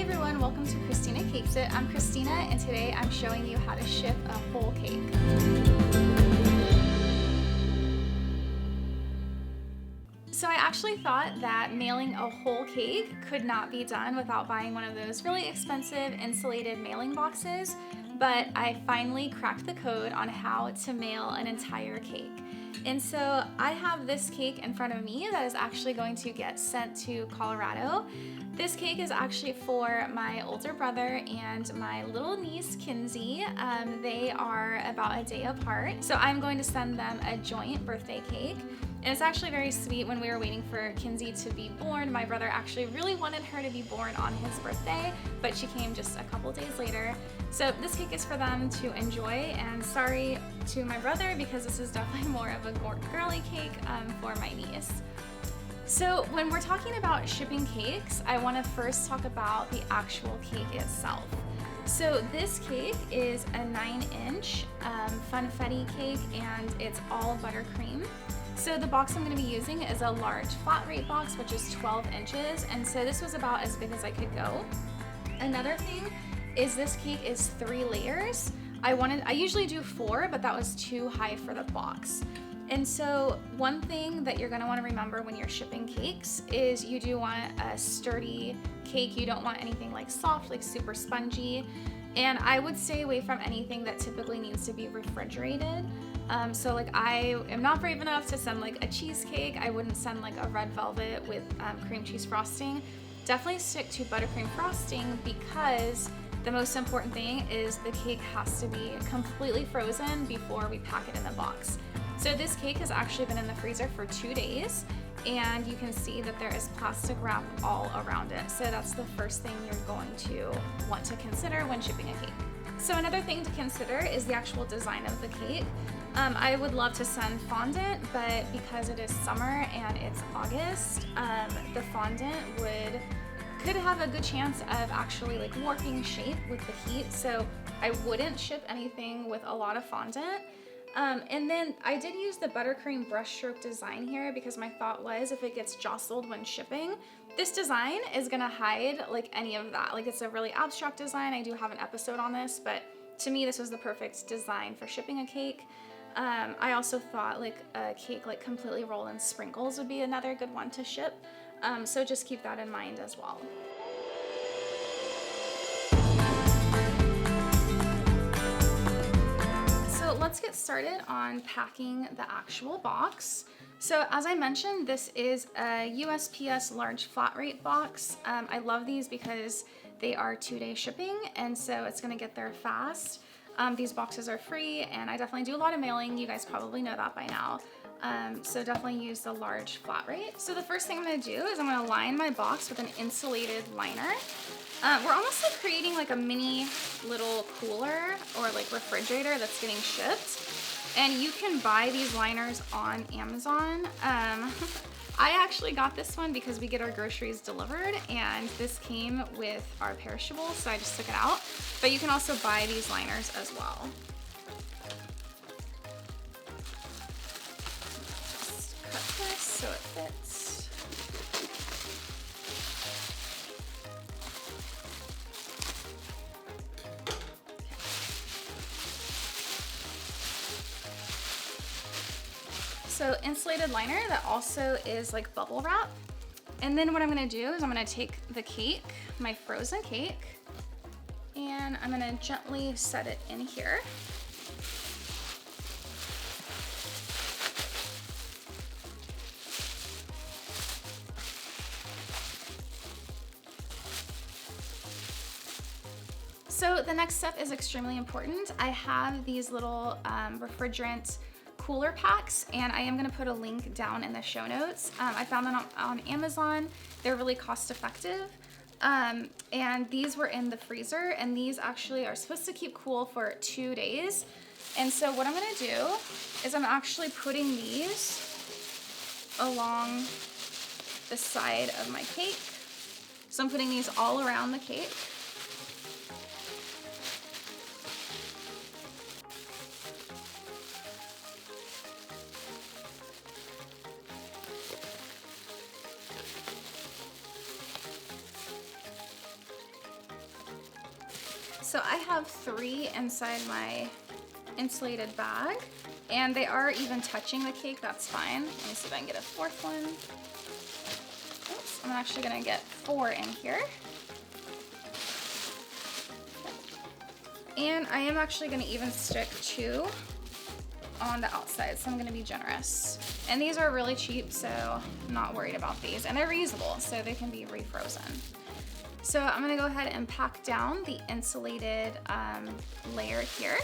everyone, welcome to Christina Cakes It. I'm Christina and today I'm showing you how to ship a whole cake. So I actually thought that mailing a whole cake could not be done without buying one of those really expensive insulated mailing boxes, but I finally cracked the code on how to mail an entire cake. And so I have this cake in front of me that is actually going to get sent to Colorado. This cake is actually for my older brother and my little niece, Kinsey. They are about a day apart. So I'm going to send them a joint birthday cake. And it's actually very sweet. When we were waiting for Kinsey to be born, my brother actually really wanted her to be born on his birthday, but she came just a couple days later. So this cake is for them to enjoy, and sorry to my brother because this is definitely more of a girly cake for my niece. So when we're talking about shipping cakes, I want to first talk about the actual cake itself. So this cake is a 9-inch funfetti cake, and it's all buttercream. So the box I'm going to be using is a large flat rate box, which is 12 inches, and so this was about as big as I could go. Another thing is this cake is 3 layers. I usually do 4, but that was too high for the box. And so one thing that you're going to want to remember when you're shipping cakes is you do want a sturdy cake. You don't want anything like soft, like super spongy. And I would stay away from anything that typically needs to be refrigerated. So like I am not brave enough to send like a cheesecake. I wouldn't send like a red velvet with cream cheese frosting. Definitely stick to buttercream frosting because the most important thing is the cake has to be completely frozen before we pack it in the box. So this cake has actually been in the freezer for 2 days, and you can see that there is plastic wrap all around it. So that's the first thing you're going to want to consider when shipping a cake. So another thing to consider is the actual design of the cake. I would love to send fondant, but because it is summer and it's August, the fondant could have a good chance of actually like warping shape with the heat. So I wouldn't ship anything with a lot of fondant. And then I did use the buttercream brushstroke design here because my thought was if it gets jostled when shipping, this design is gonna hide like any of that. Like it's a really abstract design. I do have an episode on this, but to me this was the perfect design for shipping a cake. I also thought like a cake like completely rolled in sprinkles would be another good one to ship. So just keep that in mind as well. Let's get started on packing the actual box. So as I mentioned, this is a USPS large flat rate box. I love these because they are 2-day shipping, and so it's gonna get there fast. These boxes are free, and I definitely do a lot of mailing. You guys probably know that by now. So definitely use the large flat rate. So the first thing I'm gonna do is I'm gonna line my box with an insulated liner. We're almost like creating like a mini little cooler or like refrigerator that's getting shipped. And you can buy these liners on Amazon. I actually got this one because we get our groceries delivered, and this came with our perishables, so I just took it out. But you can also buy these liners as well. Just cut this so it fits. So insulated liner that also is like bubble wrap. And then what I'm gonna do is I'm gonna take the cake, my frozen cake, and I'm gonna gently set it in here. So the next step is extremely important. I have these little refrigerant cooler packs, and I am going to put a link down in the show notes. I found them on Amazon. They're really cost effective, and these were in the freezer, and these actually are supposed to keep cool for 2 days. And so what I'm going to do is I'm actually putting these along the side of my cake. So I'm putting these all around the cake. So I have 3 inside my insulated bag, and they are even touching the cake. That's fine. Let me see if I can get a 4th one. Oops, I'm actually gonna get 4 in here. And I am actually gonna even stick 2 on the outside, so I'm gonna be generous. And these are really cheap, so I'm not worried about these. And they're reusable, so they can be refrozen. So I'm gonna go ahead and pack down the insulated layer here.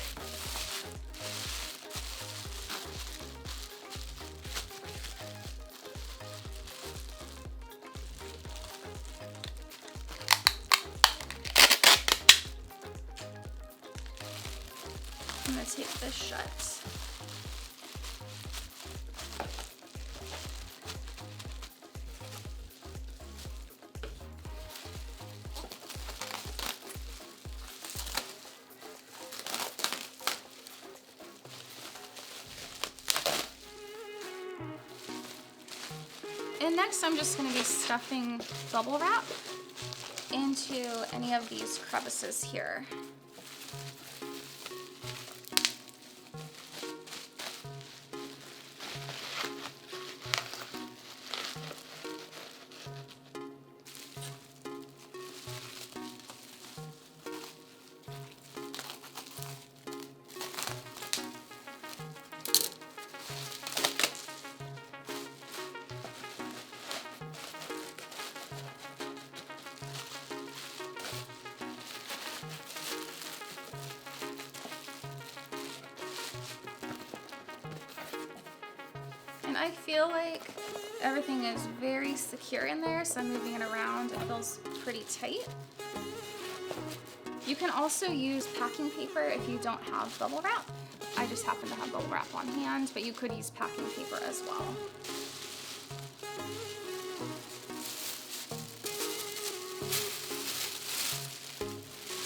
I'm gonna tape this shut. And next I'm just gonna be stuffing bubble wrap into any of these crevices here. And I feel like everything is very secure in there, so I'm moving it around. It feels pretty tight. You can also use packing paper if you don't have bubble wrap. I just happen to have bubble wrap on hand, but you could use packing paper as well.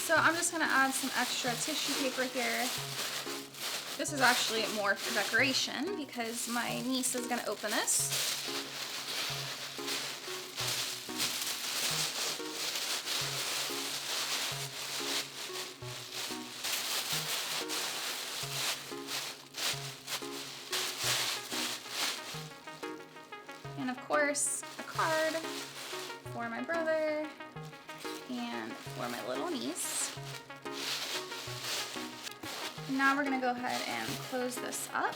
So I'm just gonna add some extra tissue paper here. This is actually more for decoration because my niece is gonna open this. And of course, a card for my brother and for my little niece. Now we're gonna go ahead and close this up.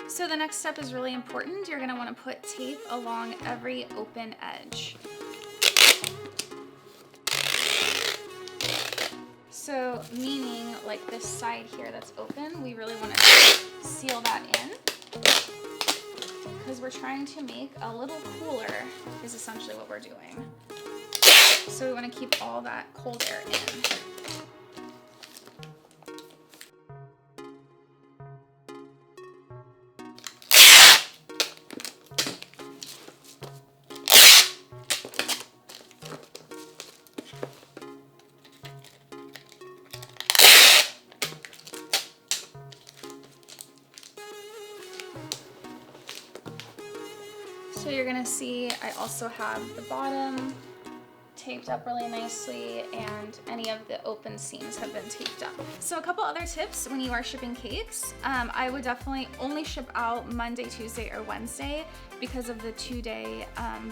So the next step is really important. You're gonna wanna put tape along every open edge. So meaning like this side here that's open, we really wanna seal that in because we're trying to make a little cooler is essentially what we're doing. So we wanna keep all that cold air in. So you're gonna see I also have the bottom taped up really nicely and any of the open seams have been taped up. So a couple other tips when you are shipping cakes. I would definitely only ship out Monday, Tuesday, or Wednesday because of the 2-day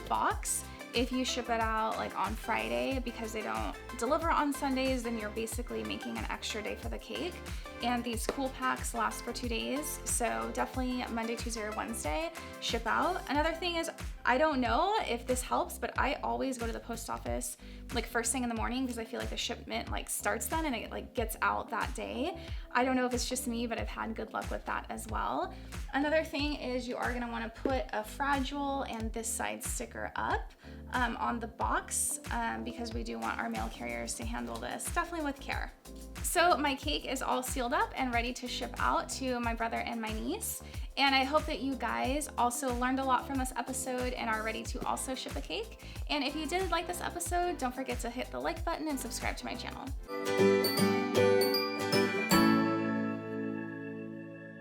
box. If you ship it out like on Friday because they don't deliver on Sundays, then you're basically making an extra day for the cake. And these cool packs last for 2 days, so definitely Monday, Tuesday, or Wednesday ship out. Another thing is, I don't know if this helps, but I always go to the post office like first thing in the morning because I feel like the shipment like starts then and it like gets out that day. I don't know if it's just me, but I've had good luck with that as well. Another thing is you are gonna wanna put a fragile and this side sticker up on the box because we do want our mail carriers to handle this definitely with care. So my cake is all sealed up and ready to ship out to my brother and my niece. And I hope that you guys also learned a lot from this episode and are ready to also ship a cake. And if you did like this episode, don't forget to hit the like button and subscribe to my channel.